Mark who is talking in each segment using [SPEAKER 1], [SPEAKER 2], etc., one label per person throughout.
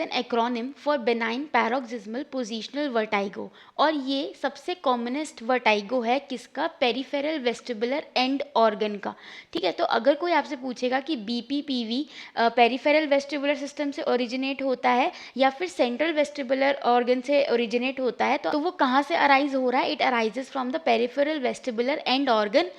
[SPEAKER 1] N acronym for benign paroxysmal positional vertigo, और ये सबसे कॉमनेस्ट वर्टाइगो है किसका, पेरिफेरल वेस्टिबुलर एंड ऑर्गन का। ठीक है, तो अगर कोई आपसे पूछेगा कि बीपीपीवी पेरिफेरल वेस्टिबुलर सिस्टम से ओरिजिनेट होता है या फिर सेंट्रल वेस्टिबुलर ऑर्गन से ओरिजिनेट होता है, तो वो कहाँ से अराइज हो रहा है, it arises from the peripheral vestibular and organ.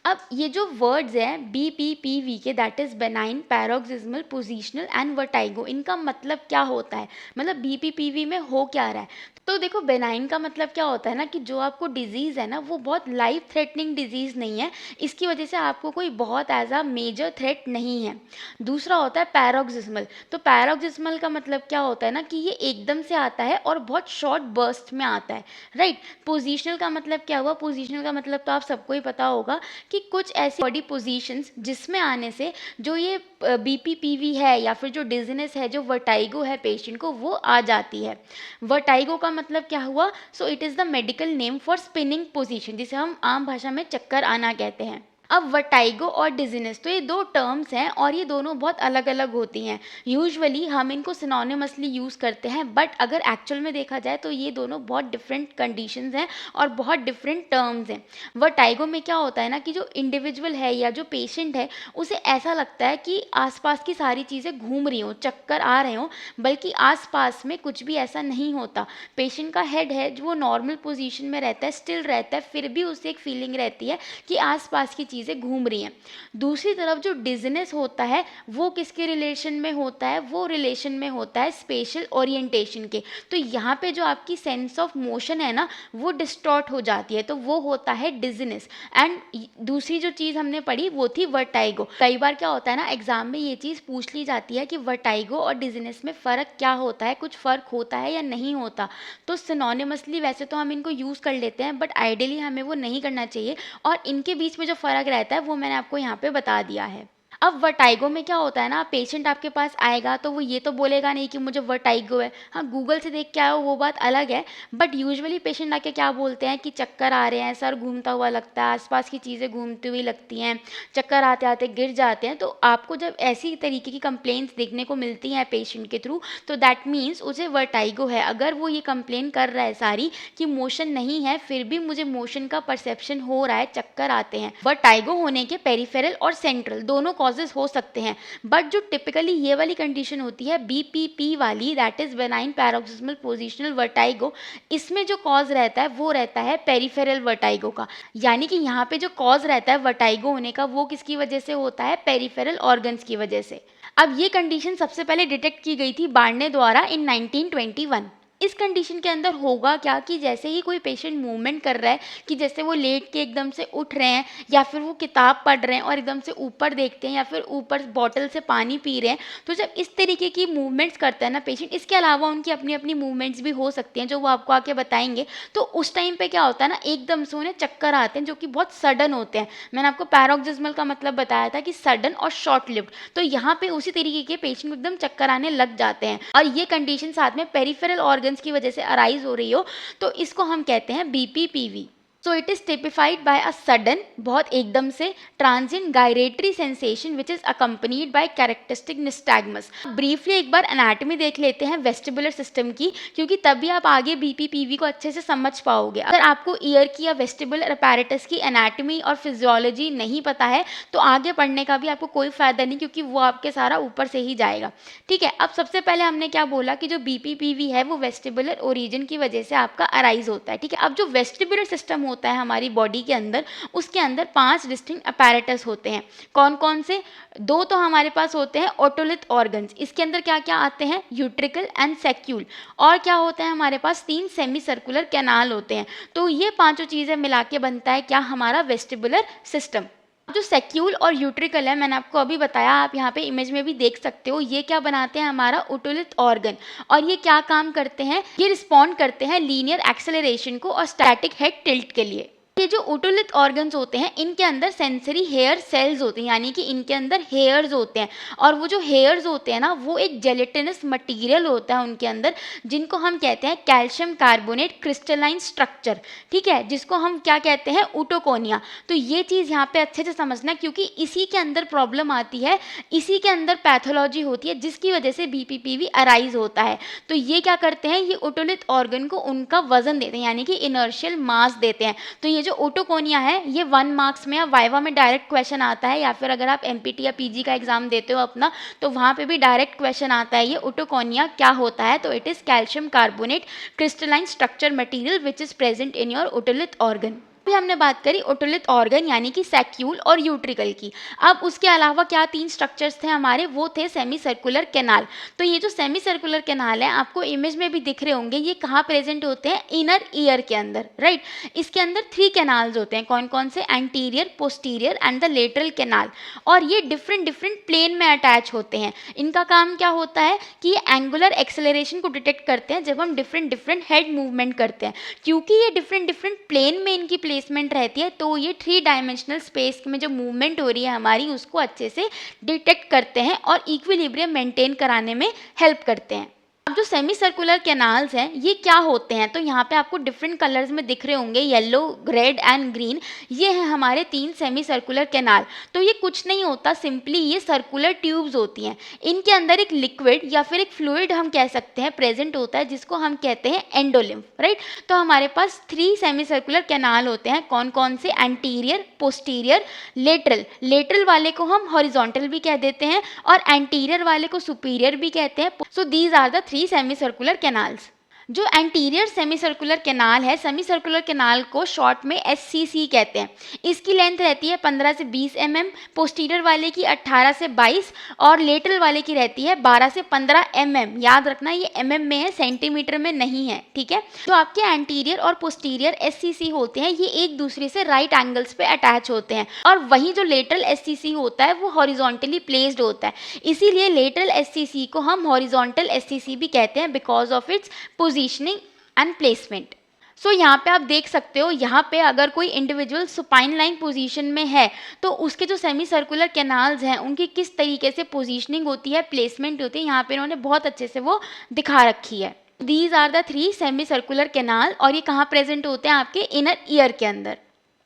[SPEAKER 1] अब ये जो वर्ड्स हैं BPPV के, that is benign paroxysmal positional and vertigo, इनका मतलब क्या होता है, मतलब BPPV में हो क्या रहा है। तो देखो, बेनाइन का मतलब क्या होता है ना कि जो आपको डिजीज़ है ना वो बहुत लाइफ थ्रेटनिंग डिजीज़ नहीं है, इसकी वजह से आपको कोई बहुत एज अ मेजर थ्रेट नहीं है। दूसरा होता है पैरोक्सिस्मल, तो पैरोक्सिस्मल का मतलब क्या होता है ना कि ये एकदम से आता है और बहुत शॉर्ट बर्स्ट में आता है, राइट। पोजिशनल का मतलब क्या हुआ, पोजिशनल का मतलब तो आप सबको ही पता होगा कि कुछ ऐसी बॉडी पोजीशंस जिसमें आने से जो ये BPPV है या फिर जो डिजीनेस है, जो वर्टाइगो है पेशेंट को, वो आ जाती है। वर्टाइगो का मतलब क्या हुआ, so it is the medical name for spinning position, जिसे हम आम भाषा में चक्कर आना कहते हैं। अब वर्टाइगो और डिजीनेस, तो ये दो टर्म्स हैं और ये दोनों बहुत अलग अलग होती हैं। यूजुअली हम इनको सिनोनिमसली यूज़ करते हैं, बट अगर एक्चुअल में देखा जाए तो ये दोनों बहुत डिफरेंट कंडीशंस हैं और बहुत डिफरेंट टर्म्स हैं। वर्टाइगो में क्या होता है ना कि जो इंडिविजुअल है या जो पेशेंट है, उसे ऐसा लगता है कि आसपास की सारी चीज़ें घूम रही हों, चक्कर आ रहे हों, बल्कि आसपास में कुछ भी ऐसा नहीं होता। पेशेंट का हेड है जो वो नॉर्मल पोजीशन में रहता है, स्टिल रहता है, फिर भी उसे एक फीलिंग रहती है कि आसपास की चीज़ें घूम रही हैं। दूसरी तरफ जो डिजीनेस होता है वो किसके रिलेशन में होता है, वो रिलेशन में होता है स्पेशल ओरिएंटेशन के। तो यहाँ पे जो आपकी सेंस ऑफ मोशन है ना वो डिस्टॉर्ट हो जाती है, तो वो होता है डिजीनेस। एंड दूसरी जो चीज़ हमने पढ़ी वो थी वर्टाइगो। कई बार क्या होता है ना, एग्जाम में ये चीज़ पूछ ली जाती है कि वर्टाइगो और डिजीनेस में फ़र्क क्या होता है, कुछ फ़र्क होता है या नहीं होता। तो सिनोनिमसली वैसे तो हम इनको यूज़ कर लेते हैं, बट आइडियली हमें वो नहीं करना चाहिए, और इनके बीच में जो फ़र्क रहता है वो मैंने आपको यहाँ पे बता दिया है। अब वर्टाइगो में क्या होता है ना, पेशेंट आपके पास आएगा तो वो ये तो बोलेगा नहीं कि मुझे वर्टाइगो है, हाँ गूगल से देख के आओ वो बात अलग है, बट यूजुअली पेशेंट आके क्या बोलते हैं कि चक्कर आ रहे हैं, सर घूमता हुआ लगता है, आसपास की चीज़ें घूमती हुई लगती हैं, चक्कर आते आते गिर जाते हैं। तो आपको जब ऐसी तरीके की कंप्लेंट्स देखने को मिलती हैं पेशेंट के थ्रू, तो दैट मीन्स उसे वर्टाइगो है। अगर वो ये कंप्लेन कर रहा है सारी कि मोशन नहीं है फिर भी मुझे मोशन का परसेप्शन हो रहा है, चक्कर आते हैं, वर्टाइगो होने के पेरिफेरल और सेंट्रल दोनों कॉजेज हो सकते हैं। बट जो टिपिकली ये वाली कंडीशन होती है BPP वाली, that is benign paroxysmal positional vertigo, इसमें जो कॉज रहता है वो रहता है पेरिफेरल वर्टाइगो का। यानी कि यहाँ पे जो कॉज रहता है वर्टाइगो होने का वो किसकी वजह से होता है, पेरिफेरल ऑर्गन्स की वजह से। अब ये कंडीशन सबसे पहले डिटेक्ट की गई थी बार्ने द्वारा इन 1921। इस कंडीशन के अंदर होगा क्या कि जैसे ही कोई पेशेंट मूवमेंट कर रहा है, कि जैसे वो लेट के एकदम से उठ रहे हैं या फिर वो किताब पढ़ रहे हैं और एकदम से ऊपर देखते हैं या फिर ऊपर बॉटल से पानी पी रहे हैं, तो जब इस तरीके की मूवमेंट्स करता है ना पेशेंट, इसके अलावा उनकी अपनी अपनी मूवमेंट्स भी हो सकती हैं जो वो आपको आके बताएंगे, तो उस टाइम पे क्या होता है ना, एकदम से उन्हें चक्कर आते हैं जो कि बहुत सडन होते हैं। मैंने आपको पैरोक्सिस्मल का मतलब बताया था कि सडन और शॉर्ट लिव्ड, तो यहाँ पे उसी तरीके के पेशेंट को एकदम चक्कर आने लग जाते हैं, और ये कंडीशन साथ में पेरिफेरल ऑर्गन्स की वजह से अराइज हो रही हो, तो इसको हम कहते हैं BPPV। So it is typified by a sudden, बहुत एकदम से, transient gyratory sensation which is accompanied by characteristic nystagmus. Briefly एक बार एनाटॉमी देख लेते हैं वेस्टिबुलर सिस्टम की, क्योंकि तभी आप आगे BPPV को अच्छे से समझ पाओगे। अगर आपको ईयर की या वेस्टिबुलर अपैरेटस की एनाटॉमी और फिजियोलॉजी नहीं पता है तो आगे पढ़ने का भी आपको कोई फायदा नहीं, क्योंकि वो आपके सारा ऊपर से ही जाएगा। ठीक है, अब सबसे पहले हमने क्या बोला कि जो BPPV है वो वेस्टिबुलर ओरिजिन की वजह से आपका अराइज होता है। ठीक है, अब जो वेस्टिबुलर सिस्टम होता है हमारी बॉडी के अंदर, उसके अंदर 5 डिस्टिंक्ट अपैरेटस होते हैं। कौन कौन से, दो तो हमारे पास होते हैं ओटोलिथ ऑर्गन्स, इसके अंदर क्या क्या आते हैं, यूट्रिकल एंड सैक्यूल, और क्या होता है हमारे पास 3 सेमी सर्कुलर कैनाल होते हैं। तो ये पांचों चीजें मिला के बनता है क्या, हमारा वेस्टिबुलर सिस्टम। जो सैक्यूल और यूट्रिकल है मैंने आपको अभी बताया, आप यहाँ पे इमेज में भी देख सकते हो, ये क्या बनाते हैं, हमारा ओटोलिथ ऑर्गन, और ये क्या काम करते हैं, ये रिस्पॉन्ड करते हैं लीनियर एक्सेलरेशन को और स्टैटिक हेड टिल्ट के लिए। ये जो ओटोलिथ ऑर्गन्स होते हैं इनके अंदर सेंसरी हेयर सेल्स होते हैं, यानी कि इनके अंदर हेयर्स होते हैं, और वो जो हेयर्स होते हैं ना वो एक जेलेटिनस मटेरियल होता है उनके अंदर, जिनको हम कहते हैं कैल्शियम कार्बोनेट क्रिस्टलाइन स्ट्रक्चर, ठीक है, जिसको हम क्या कहते हैं, ओटोकोनिया। तो ये चीज़ यहाँ पे अच्छे से समझना, क्योंकि इसी के अंदर प्रॉब्लम आती है, इसी के अंदर पैथोलॉजी होती है, जिसकी वजह से बीपीपीवी अराइज होता है। तो ये क्या करते हैं, ये ओटोलिथ ऑर्गन को उनका वजन देते हैं, यानी कि इनर्शियल मास देते हैं। तो ये जो ओटोकोनिया है ये 1 मार्क्स में या वाइवा में डायरेक्ट क्वेश्चन आता है, या फिर अगर आप एमपीटी या पीजी का एग्जाम देते हो अपना, तो वहाँ पे भी डायरेक्ट क्वेश्चन आता है ये ओटोकोनिया क्या होता है। तो it is calcium carbonate crystalline structure material which is present in your otolith organ. भी हमने बात करी ओटोलिथ ऑर्गन यानी कि सैक्यूल और यूट्रिकल की। अब उसके अलावा क्या 3 स्ट्रक्चर्स थे हमारे, वो थे सेमी सर्कुलर कैनाल। तो ये जो सेमी सर्कुलर कैनाल है आपको इमेज में भी दिख रहे होंगे, ये कहाँ प्रेजेंट होते हैं, इनर ईयर के अंदर, राइट। इसके अंदर 3 कैनाल्स होते हैं, कौन कौन से, anterior, posterior and the lateral canal, और ये डिफरेंट डिफरेंट प्लेन में अटैच होते हैं। इनका काम क्या होता है कि ये एंगुलर एक्सेलरेशन को डिटेक्ट करते हैं जब हम डिफरेंट डिफरेंट हेड मूवमेंट करते हैं। क्योंकि ये डिफरेंट डिफरेंट प्लेन में इनकी प्लेसमेंट रहती है, तो ये 3 डायमेंशनल स्पेस में जो मूवमेंट हो रही है हमारी उसको अच्छे से डिटेक्ट करते हैं और इक्विलिब्रियम मेंटेन कराने में हेल्प करते हैं। अब जो सेमी सर्कुलर कैनाल्स हैं ये क्या होते हैं, तो यहाँ पे आपको डिफरेंट कलर्स में दिख रहे होंगे, येलो, रेड एंड ग्रीन। ये हैं हमारे 3 सेमी सर्कुलर कैनाल। तो ये कुछ नहीं होता, सिंपली ये सर्कुलर ट्यूब्स होती हैं। इनके अंदर एक लिक्विड या फिर एक फ्लूइड हम कह सकते हैं प्रेजेंट होता है, जिसको हम कहते हैं एंडोलिम्फ, राइट। तो हमारे पास 3 सेमी सर्कुलर कैनाल होते हैं, कौन कौन से, एंटीरियर, पोस्टीरियर, लेटरल। लेटरल वाले को हम हॉरिजॉन्टल भी कह देते हैं और एंटीरियर वाले को सुपीरियर भी कहते हैं। So these are the 3 semi circular canals. जो एंटीरियर सेमी सर्कुलर कैनाल है, सेमी सर्कुलर कैनाल को शॉर्ट में एससीसी कहते हैं। इसकी लेंथ रहती है 15 से 20 mm, पोस्टीरियर वाले की 18 से 22 और लेटरल वाले की रहती है 12 से 15 mm। याद रखना ये mm में है, सेंटीमीटर में नहीं है, ठीक है। तो आपके एंटीरियर और पोस्टीरियर एससीसी होते हैं, ये एक दूसरे से राइट एंगल्स पे अटैच होते हैं, और वही जो लेटरल एससीसी होता है वो हॉरिजॉन्टली प्लेस्ड होता है। इसीलिए लेटरल एससीसी को हम हॉरिजॉन्टल एससीसी भी कहते हैं, because of its positioning and placement. So यहाँ पे आप देख सकते हो, यहाँ पे अगर कोई इंडिविजुअल सुपाइन लाइन पोजीशन में है तो उसके जो सेमी सर्कुलर कैनाल्स हैं उनकी किस तरीके से पोजीशनिंग होती है, प्लेसमेंट होती है, यहाँ पे इन्होंने बहुत अच्छे से वो दिखा रखी है। These are the 3 semi circular canal, और ये कहाँ प्रेजेंट होते हैं, आपके इनर ईयर के अंदर।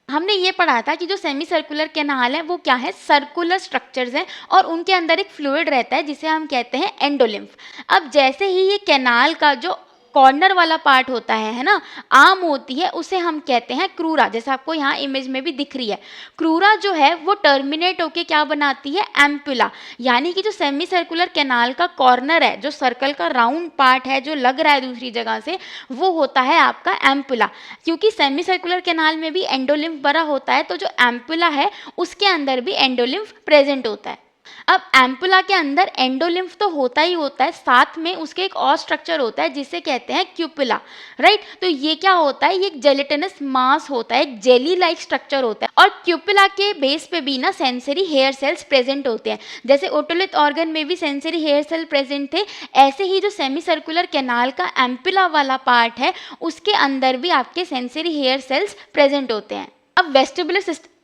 [SPEAKER 1] हमने ये पढ़ा था कि जो सेमी सर्कुलर कैनाल है वो क्या है, सर्कुलर स्ट्रक्चर्स हैं, और उनके अंदर एक फ्लूइड रहता है जिसे हम कहते हैं एंडोलिम्फ। अब जैसे ही ये कैनाल का जो कॉर्नर वाला पार्ट होता है ना, आर्म होती है, उसे हम कहते हैं क्रूरा, जैसे आपको यहाँ इमेज में भी दिख रही है। क्रूरा जो है वो टर्मिनेट होके क्या बनाती है, एम्पुला, यानी कि जो सेमी सर्कुलर कैनाल का कॉर्नर है, जो सर्कल का राउंड पार्ट है जो लग रहा है दूसरी जगह से, वो होता है आपका एम्पुला। क्योंकि सेमी सर्कुलर कैनाल में भी एंडोलिम्फ भरा होता है, तो जो एम्पुला है उसके अंदर भी एंडोलिम्फ प्रेजेंट होता है। अब एम्पुला के अंदर एंडोलिम्फ तो होता ही होता है, साथ में उसके एक और स्ट्रक्चर होता है जिसे कहते हैं क्यूपुला, राइट। तो ये क्या होता है, ये एक जेलेटिनस मास होता है, एक जेली लाइक स्ट्रक्चर होता है, और क्यूपुला के बेस पे भी ना सेंसरी हेयर सेल्स प्रेजेंट होते हैं। जैसे ओटोलिथ ऑर्गन में भी सेंसरी हेयर सेल प्रेजेंट थे, ऐसे ही जो सेमी सर्कुलर कैनाल का एम्पुला वाला पार्ट है उसके अंदर भी आपके सेंसरी हेयर सेल्स प्रेजेंट होते हैं। अब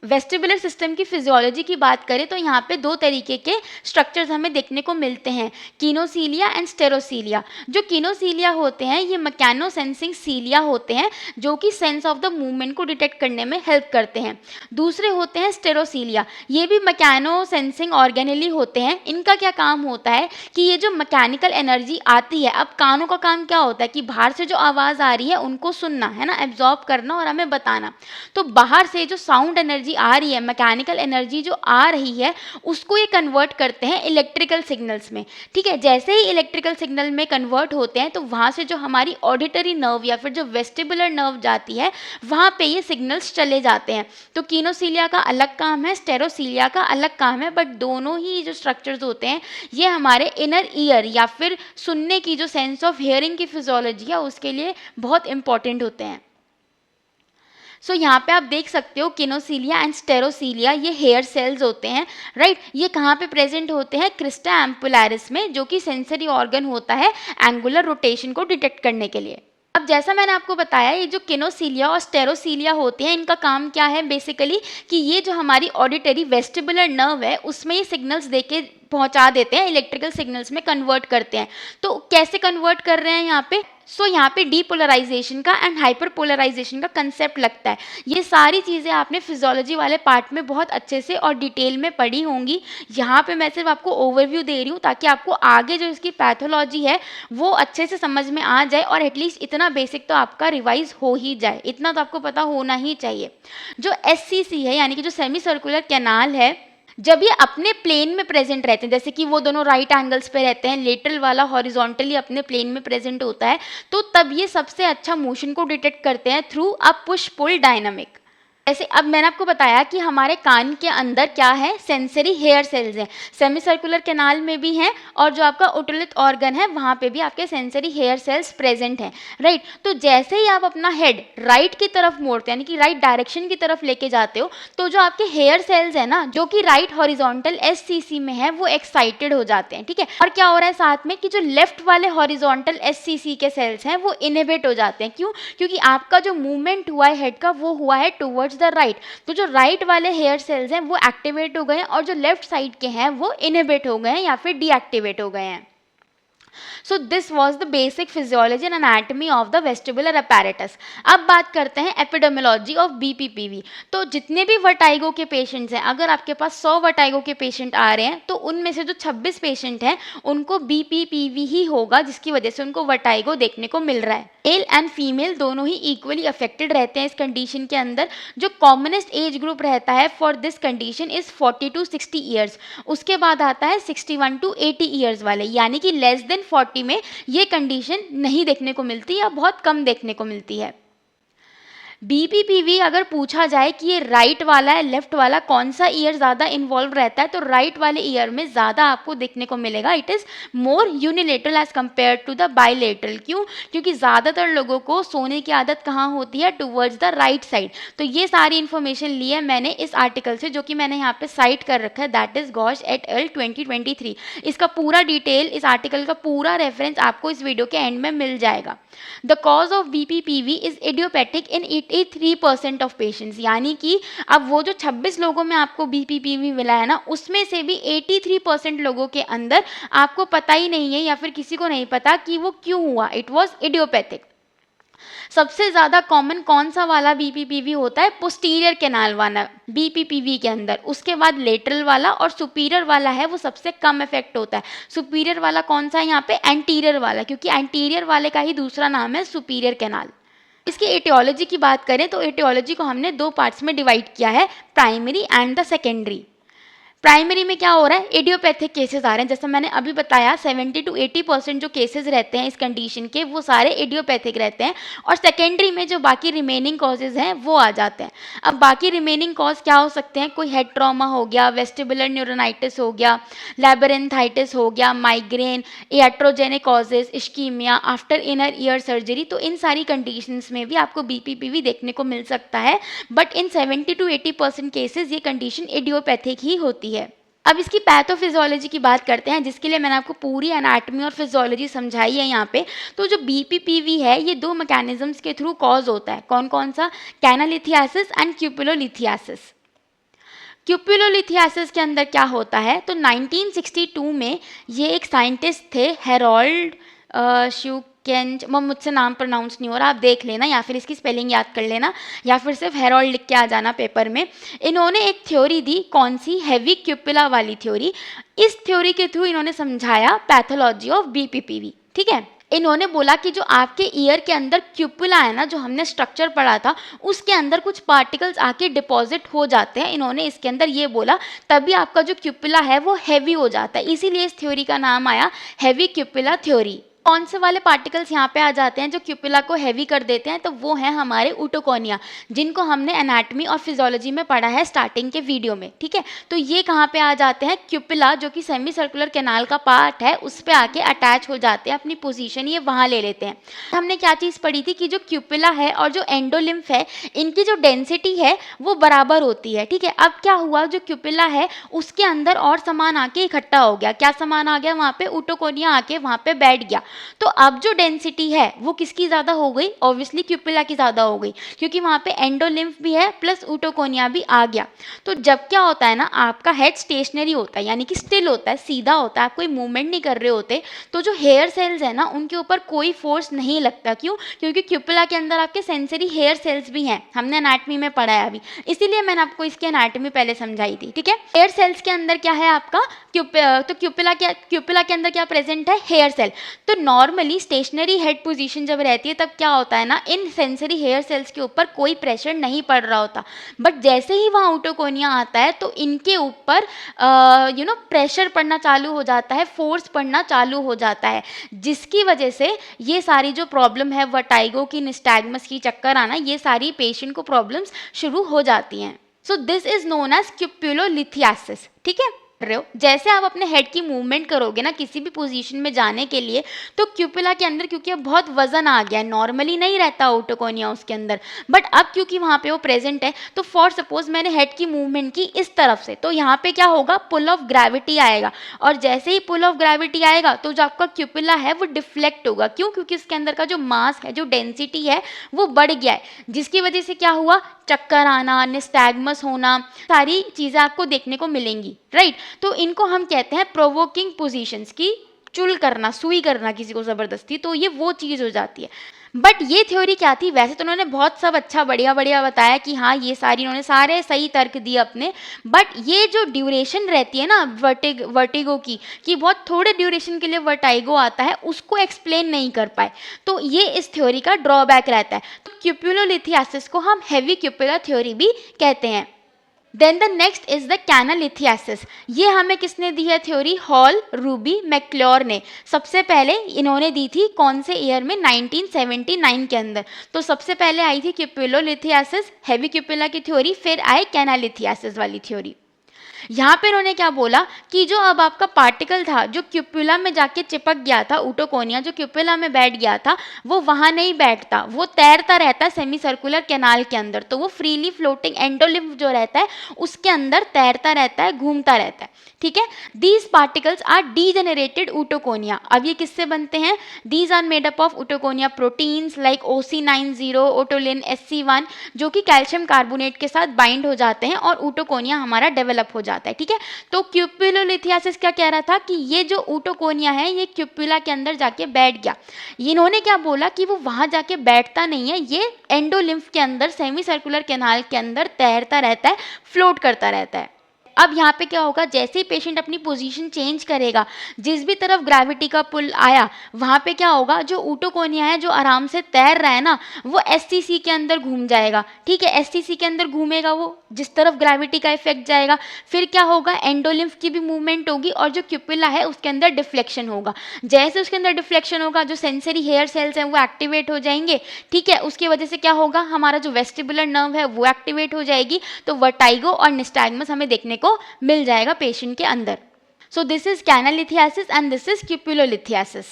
[SPEAKER 1] वेस्टिबुलर सिस्टम की फिजियोलॉजी की बात करें तो यहाँ पे 2 तरीके के स्ट्रक्चर्स हमें देखने को मिलते हैं, कीनोसीलिया एंड स्टेरोसीलिया। जो कीनोसीलिया होते हैं ये मैकेनो सेंसिंग सीलिया होते हैं, जो कि सेंस ऑफ द मूवमेंट को डिटेक्ट करने में हेल्प करते हैं। दूसरे होते हैं स्टेरोसीलिया, ये भी मैकेनो सेंसिंग ऑर्गेनेली होते हैं। इनका क्या काम होता है कि ये जो मैकेनिकल एनर्जी आती है, अब कानों का काम क्या होता है कि बाहर से जो आवाज़ आ रही है उनको सुनना है ना, एब्जॉर्ब करना और हमें बताना। तो बाहर से जो साउंड एनर्जी आ रही है, मैकेनिकल एनर्जी जो आ रही है, उसको ये कन्वर्ट करते हैं इलेक्ट्रिकल सिग्नल्स में, ठीक है। जैसे ही इलेक्ट्रिकल सिग्नल में कन्वर्ट होते हैं तो वहाँ से जो हमारी ऑडिटरी नर्व या फिर जो वेस्टिबुलर नर्व जाती है वहाँ पे ये सिग्नल्स चले जाते हैं। तो कीनोसीलिया का अलग काम है, स्टेरोसीलिया का अलग काम है, बट दोनों ही जो स्ट्रक्चर्स होते हैं ये हमारे इनर ईयर या फिर सुनने की जो सेंस ऑफ हियरिंग की फिजियोलॉजी है उसके लिए बहुत इंपॉर्टेंट होते हैं। सो यहाँ पे आप देख सकते हो किनोसीलिया एंड स्टेरोसीलिया ये हेयर सेल्स होते हैं, राइट। ये कहाँ पे प्रेजेंट होते हैं, क्रिस्टा एम्पुलैरिस में, जो कि सेंसरी ऑर्गन होता है एंगुलर रोटेशन को डिटेक्ट करने के लिए। अब जैसा मैंने आपको बताया, ये जो किनोसिलिया और स्टेरोसिलिया होते हैं, इनका काम क्या है बेसिकली कि ये जो हमारी ऑडिटरी वेस्टिबुलर नर्व है उसमें ये सिग्नल्स देके पहुंचा देते हैं, इलेक्ट्रिकल सिग्नल्स में कन्वर्ट करते हैं। तो कैसे कन्वर्ट कर रहे हैं यहाँ पे? यहाँ पे डीपोलराइजेशन का एंड हाइपरपोलराइजेशन का कंसेप्ट लगता है। ये सारी चीज़ें आपने फिजियोलॉजी वाले पार्ट में बहुत अच्छे से और डिटेल में पढ़ी होंगी। यहाँ पे मैं सिर्फ आपको ओवरव्यू दे रही हूँ ताकि आपको आगे जो इसकी पैथोलॉजी है वो अच्छे से समझ में आ जाए, और एटलीस्ट इतना बेसिक तो आपका रिवाइज हो ही जाए, इतना तो आपको पता होना ही चाहिए। जो SCC है यानी कि जो सेमी सर्कुलर कैनाल है, जब ये अपने प्लेन में प्रेजेंट रहते हैं, जैसे कि वो दोनों राइट एंगल्स पे रहते हैं, लेटरल वाला हॉरिजॉन्टली अपने प्लेन में प्रेजेंट होता है, तो तब ये सबसे अच्छा मोशन को डिटेक्ट करते हैं through a push pull dynamic. ऐसे अब मैंने आपको बताया कि हमारे कान के अंदर क्या है, सेंसरी हेयर सेल्स हैं, सेमी सर्कुलर कैनाल में भी हैं, और जो आपका ओटोलिथ ऑर्गन है वहाँ पे भी आपके सेंसरी हेयर सेल्स प्रेजेंट हैं, राइट। तो जैसे ही आप अपना हेड राइट की तरफ मोड़ते हैं, यानी कि राइट डायरेक्शन की तरफ लेके जाते हो, तो जो आपके हेयर सेल्स है ना, जो कि राइट हॉरिजॉन्टल SCC में है, वो एक्साइटेड हो जाते हैं, ठीक है। और क्या हो रहा है साथ में कि जो लेफ्ट वाले हॉरिजॉन्टल SCC के सेल्स हैं वो इनहिबिट हो जाते हैं। क्यों? क्योंकि आपका जो मूवमेंट हुआ है हेड का वो हुआ है टुवर्ड्स द राइट, तो जो राइट वाले हेयर सेल्स हैं वो एक्टिवेट हो गए हैं, और जो लेफ्ट साइड के हैं वो इनहिबिट हो गए हैं या फिर डीएक्टिवेट हो गए हैं। So this was the basic physiology and anatomy of the vestibular apparatus. अब बात करते हैं एपिडेमियोलॉजी ऑफ BPPV। तो जितने भी वर्टाइगो के पेशेंट्स हैं, अगर आपके पास 100 वर्टाइगो के पेशेंट आ रहे हैं तो उनमें से जो 26 पेशेंट हैं उनको BPPV ही होगा, जिसकी वजह से उनको वर्टाइगो देखने को मिल रहा है। मेल एंड फीमेल दोनों ही इक्वली अफेक्टेड रहते हैं इस कंडीशन के अंदर। जो कॉमनेस्ट एज ग्रुप रहता है for this condition is 40 to 60 years. उसके बाद आता है 61 to 80 ईयर्स वाले, यानी कि लेस देन 40 में ये कंडीशन नहीं देखने को मिलती या बहुत कम देखने को मिलती है। BPPV अगर पूछा जाए कि ये राइट वाला है लेफ्ट वाला, कौन सा ईयर ज़्यादा इन्वॉल्व रहता है, तो राइट वाले ईयर में ज़्यादा आपको देखने को मिलेगा। It is more unilateral as compared to the bilateral. क्यों? क्योंकि ज़्यादातर लोगों को सोने की आदत कहाँ होती है, टुवर्ड्स द राइट साइड। तो ये सारी इन्फॉर्मेशन ली है मैंने इस आर्टिकल से, जो कि मैंने यहाँ पे साइट कर रखा है, that is Ghosh et al 2023। इसका पूरा डिटेल, इस आर्टिकल का पूरा रेफरेंस आपको इस वीडियो के एंड में मिल जाएगा। The cause of BPPV is idiopathic in 83% of patients, यानी कि अब वो जो 26 लोगों में आपको BPPV मिला है ना, उसमें से भी 83% लोगों के अंदर आपको पता ही नहीं है या फिर किसी को नहीं पता कि वो क्यों हुआ, इट वॉज इडियोपैथिक। सबसे ज़्यादा कॉमन कौन सा वाला BPPV होता है? पोस्टीरियर कैनाल वाला BPPV के अंदर। उसके बाद लेटरल वाला, और सुपीरियर वाला है वो सबसे कम इफेक्ट होता है। सुपीरियर वाला कौन सा है यहाँ पे? एंटीरियर वाला, क्योंकि एंटीरियर वाले का ही दूसरा नाम है सुपीरियर कैनाल। इसकी एटियोलॉजी की बात करें तो एटियोलॉजी को हमने दो पार्ट्स में डिवाइड किया है, primary and the secondary. Primary में क्या हो रहा है? इडियोपैथिक केसेस आ रहे हैं, जैसा मैंने अभी बताया 70 to 80% जो केसेस रहते हैं इस कंडीशन के वो सारे इडियोपैथिक रहते हैं। और सेकेंडरी में जो बाकी रिमेनिंग कॉजेज हैं वो आ जाते हैं। अब बाकी रिमेनिंग कॉज क्या हो सकते हैं? कोई हेड ट्रॉमा हो गया, वेस्टिबुलर न्यूरोनाइटिस हो गया, लैबिरिंथाइटिस हो गया, migraine, iatrogenic causes, ischaemia, after inner ear surgery. तो इन सारी कंडीशंस में भी आपको BPPV देखने को मिल सकता है, बट इन 70 to 80% केसेस ये कंडीशन इडियोपैथिक ही होती है। अब इसकी पैथोफिजियोलॉजी की बात करते हैं, जिसके लिए मैंने आपको पूरी एनाटॉमी और फिजियोलॉजी समझाई है यहाँ पे। तो जो BPPV है ये दो मैकेनिज्म्स के थ्रू कॉज होता है। कौन कौन सा? कैनालिथियासिस एंड क्यूपुलोलिथियासिस। क्यूपुलोलिथियासिस के अंदर क्या होता है? तो 1962 में ये एक साइंटिस्ट थे, हेरोल्ड शुकेंज, मुझसे नाम प्रोनाउंस नहीं हो रहा, आप देख लेना या फिर इसकी स्पेलिंग याद कर लेना, या फिर सिर्फ हेरोल्ड लिख के आ जाना पेपर में। इन्होंने एक थ्योरी दी, कौन सी? हेवी क्यूपुला वाली थ्योरी। इस थ्योरी के थ्रू इन्होंने समझाया पैथोलॉजी ऑफ BPPV, ठीक है। इन्होंने बोला कि जो आपके ईयर के अंदर क्यूपुला है ना, जो हमने स्ट्रक्चर पढ़ा था, उसके अंदर कुछ पार्टिकल्स आके डिपॉजिट हो जाते हैं। इन्होंने इसके अंदर ये बोला, तभी आपका जो क्यूपुला है वो हैवी हो जाता है, इसीलिए इस थ्योरी का नाम आया हैवी क्यूपुला थ्योरी। कौन से वाले पार्टिकल्स यहाँ पे आ जाते हैं जो क्यूपुला को हैवी कर देते हैं? तो वो है हमारे ऊटोकोनिया, जिनको हमने एनाटॉमी और फिजियोलॉजी में पढ़ा है स्टार्टिंग के वीडियो में, ठीक है। तो ये कहाँ पे आ जाते हैं? क्यूपुला, जो कि सेमी सर्कुलर कैनाल का पार्ट है, उस पे आके अटैच हो जाते हैं, अपनी पोजीशन ये वहाँ ले लेते हैं। हमने क्या चीज़ पढ़ी थी कि जो क्यूपुला है और जो एंडोलिम्फ है, इनकी जो डेंसिटी है वो बराबर होती है, ठीक है। अब क्या हुआ? जो क्यूपुला है उसके अंदर और सामान आके इकट्ठा हो गया। क्या सामान आ गया वहाँ पे? ऊटोकोनिया आके वहाँ पे बैठ गया, तो अब जो डेंसिटी है वो किसकी ज़्यादा हो गई, ऑब्वियसली क्यूपिला की ज़्यादा हो गई, क्योंकि वहाँ पे एंडोलिम्फ भी है प्लस ऊटोकोनिया भी आ गया। तो जब क्या होता है ना, आपका हेड स्टेशनरी होता है, यानी कि स्टिल होता है, सीधा होता है, आप कोई मूवमेंट नहीं कर रहे होते, तो जो हेयर सेल्स है ना उनके ऊपर कोई फोर्स नहीं लगता। क्यों? क्योंकि क्यूपिला के अंदर आपके सेंसरी हेयर सेल्स भी हैं, हमने एनाटमी में पढ़ा है अभी, इसीलिए मैंने आपको इसकी एनाटमी पहले समझाई थी। ठीक है, हेयर सेल्स के अंदर क्या है आपका तो क्यूपिला के अंदर क्या प्रेजेंट है, हेयर सेल। तो नॉर्मली स्टेशनरी हेड पोजीशन जब रहती है तब क्या होता है ना, इन सेंसरी हेयर सेल्स के ऊपर कोई प्रेशर नहीं पड़ रहा होता, बट जैसे ही वहाँ ऊटोकोनिया आता है तो इनके ऊपर प्रेशर पड़ना चालू हो जाता है, फोर्स पड़ना चालू हो जाता है, जिसकी वजह से ये सारी जो प्रॉब्लम है वर्टाइगो की, निस्टैग्मस की, चक्कर आना, ये सारी पेशेंट को प्रॉब्लम्स शुरू हो जाती हैं। So this is known as cupulolithiasis. ठीक है, रहे हो जैसे आप अपने हेड की मूवमेंट करोगे ना किसी भी पोजीशन में जाने के लिए, तो क्यूपुला के अंदर क्योंकि अब बहुत वजन आ गया है, नॉर्मली नहीं रहता ऊटोकोनिया उसके अंदर, बट अब क्योंकि वहाँ पे वो प्रेजेंट है, तो फॉर सपोज मैंने हेड की मूवमेंट की इस तरफ से, तो यहाँ पे क्या होगा, पुल ऑफ ग्रेविटी आएगा, और जैसे ही पुल ऑफ ग्रेविटी आएगा तो जो आपका क्यूपुला है वो डिफ्लेक्ट होगा। क्यों? क्योंकि इसके अंदर का जो मास है, जो डेंसिटी है वो बढ़ गया है, जिसकी वजह से क्या हुआ, चक्कर आना, निस्टैग्मस होना, सारी चीज़ें आपको देखने को मिलेंगी, राइट। तो इनको हम कहते हैं प्रोवोकिंग पोजीशंस, की चुल करना, सुई करना किसी को ज़बरदस्ती, तो ये वो चीज़ हो जाती है। बट ये थ्योरी क्या थी, वैसे तो उन्होंने बहुत सब अच्छा बढ़िया बढ़िया बताया कि हाँ ये सारी, उन्होंने सारे सही तर्क दिए अपने, बट ये जो ड्यूरेशन रहती है ना वर्टिगो की, कि बहुत थोड़े ड्यूरेशन के लिए वर्टाइगो आता है, उसको एक्सप्लेन नहीं कर पाए, तो ये इस थ्योरी का ड्रॉबैक रहता है। तो क्यूपुलोलिथियासिस को हम हेवी क्यूपुलर थ्योरी भी कहते हैं। Then the next is the canalithiasis. ये हमें किसने दी है थ्योरी, हॉल, रूबी, मैक्लोर ने। सबसे पहले इन्होंने दी थी कौन से ईयर में, 1979 के अंदर। तो सबसे पहले आई थी क्यूपुलोलिथियासिस, हेवी क्यूपुला की थ्योरी, फिर आए कैनालिथियासिस वाली थ्योरी। यहाँ पे इन्होंने क्या बोला कि जो अब आपका पार्टिकल था जो क्यूपुला में जाके चिपक गया था, ऊटोकोनिया जो क्यूपुला में बैठ गया था, वो वहाँ नहीं बैठता, वो तैरता रहता है सेमी सर्कुलर कैनाल के अंदर। तो वो फ्रीली फ्लोटिंग एंडोलिम्फ जो रहता है उसके अंदर तैरता रहता है, घूमता रहता है। ठीक है, these particles are degenerated otoconia. अब ये किससे बनते हैं, these are made up of otoconia proteins like OC90, otolin, SC1, जो कि कैल्शियम कार्बोनेट के साथ बाइंड हो जाते हैं और ऊटोकोनिया हमारा डेवलप हो जाता है। ठीक है, तो क्यूपुलोलिथियासिस क्या कह रहा था कि ये जो ऊटोकोनिया है ये क्यूपुला के अंदर जाके बैठ गया। इन्होंने क्या बोला कि वो वहां जाके बैठता नहीं है, ये एंडोलिम्फ के अंदर सेमी सर्कुलर कैनाल के अंदर तैरता रहता है, फ्लोट करता रहता है। अब यहाँ पे क्या होगा, जैसे ही पेशेंट अपनी पोजीशन चेंज करेगा, जिस भी तरफ ग्रेविटी का पुल आया वहाँ पे क्या होगा, जो ऊटोकोनिया है जो आराम से तैर रहा है ना, वो SCC के अंदर घूम जाएगा। ठीक है, SCC के अंदर घूमेगा वो जिस तरफ ग्रेविटी का इफेक्ट जाएगा, फिर क्या होगा, एंडोलिम्फ की भी मूवमेंट होगी और जो क्यूपुला है उसके अंदर डिफ्लेक्शन होगा। जैसे उसके अंदर डिफ्लेक्शन होगा, जो सेंसरी हेयर सेल्स हैं वो एक्टिवेट हो जाएंगे। ठीक है, उसकी वजह से क्या होगा, हमारा जो वेस्टिबुलर नर्व है वो एक्टिवेट हो जाएगी, तो वर्टाइगो और निस्टैग्मस हमें देखने को मिल जाएगा पेशेंट के अंदर। So this is canalithiasis and this is cupulolithiasis.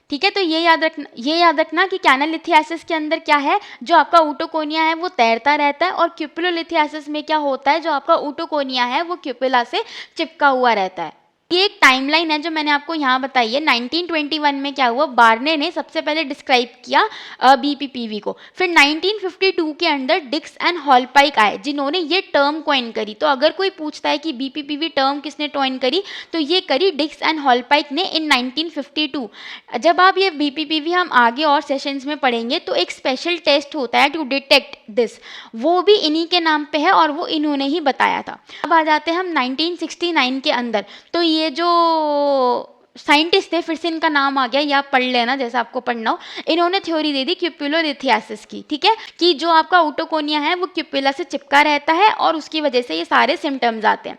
[SPEAKER 1] ठीक है, तो ये याद रखना कि कैनालिथियासिस के अंदर क्या है, जो आपका ऊटोकोनिया है वो तैरता रहता है, और क्यूपुलोलिथियासिस में क्या होता है, जो आपका ऊटोकोनिया है वो क्यूपुला से चिपका हुआ रहता है। ये एक टाइमलाइन है जो मैंने आपको यहाँ बताई है। 1921 में क्या हुआ, बार्ने ने सबसे पहले डिस्क्राइब किया BPPV को, फिर 1952 के अंदर डिक्स एंड हॉलपाइक आए जिन्होंने ये टर्म कॉइन करी। तो अगर कोई पूछता है कि BPPV टर्म किसने कॉइन करी, तो ये करी डिक्स एंड हॉलपाइक ने इन 1952। जब आप ये BPPV हम आगे और सेशंस में पढ़ेंगे तो एक स्पेशल टेस्ट होता है टू डिटेक्ट दिस, वो भी इन्हीं के नाम पे है और वो इन्होंने ही बताया था। अब आ जाते हैं हम 1969 के अंदर। तो ये जो साइंटिस्ट थे, फिर से इनका नाम आ गया, या आप पढ़ लेना जैसा आपको पढ़ना हो, इन्होंने थ्योरी दे दी क्यूपुलोलिथियासिस की। ठीक है, कि जो आपका ऊटोकोनिया है वो क्यूपुला से चिपका रहता है और उसकी वजह से ये सारे सिम्टम्स आते हैं।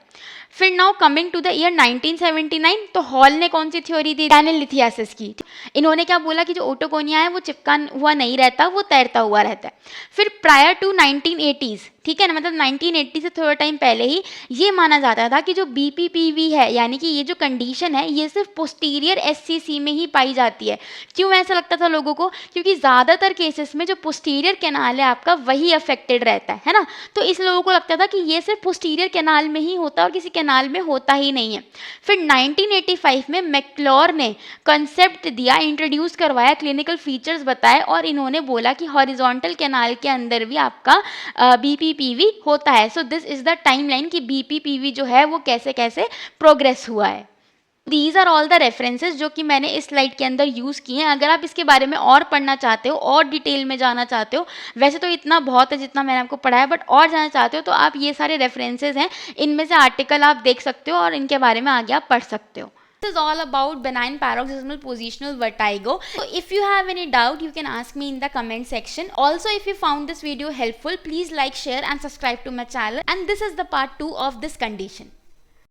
[SPEAKER 1] फिर now coming to the year 1979, तो हॉल ने कौन सी थ्योरी दी, कैनालिथियासिस की। इन्होंने क्या बोला कि जो ऊटोकोनिया है वो चिपका हुआ नहीं रहता, वो तैरता हुआ रहता है। फिर प्रायर टू 1980s, ठीक है ना, मतलब 1980 से थोड़ा टाइम पहले ही ये माना जाता था कि जो BPPV है, यानी कि ये जो कंडीशन है ये सिर्फ पोस्टीरियर SCC में ही पाई जाती है। क्यों ऐसा लगता था लोगों को, क्योंकि ज़्यादातर केसेस में जो पोस्टीरियर कैनाल है आपका वही अफेक्टेड रहता है ना, तो इस लोगों को लगता था कि ये सिर्फ पोस्टीरियर कैनाल में ही होता है और किसी कैनाल में होता ही नहीं है। फिर 1985 में मैक्लोर ने कंसेप्ट दिया, इंट्रोड्यूस करवाया, क्लिनिकल फीचर्स बताए और इन्होंने बोला कि हॉरिजॉन्टल कैनाल के अंदर भी आपका BPPV होता है। सो दिस इज द टाइमलाइन कि BPPV जो है वो कैसे कैसे प्रोग्रेस हुआ है। These are all the references जो कि मैंने इस स्लाइड के अंदर यूज़ किए हैं। अगर आप इसके बारे में और पढ़ना चाहते हो और डिटेल में जाना चाहते हो, वैसे तो इतना बहुत है जितना मैंने आपको पढ़ाया, बट और जानना चाहते हो तो आप ये सारे रेफरेंसेज हैं, इनमें से आर्टिकल आप देख सकते हो और इनके बारे में आगे आप पढ़ सकते हो। This is all about benign paroxysmal positional vertigo. So if you have any doubt, you can ask me in the comment section. Also, if you found this video helpful, please like, share and subscribe to my channel. And this is the part 2 of this condition.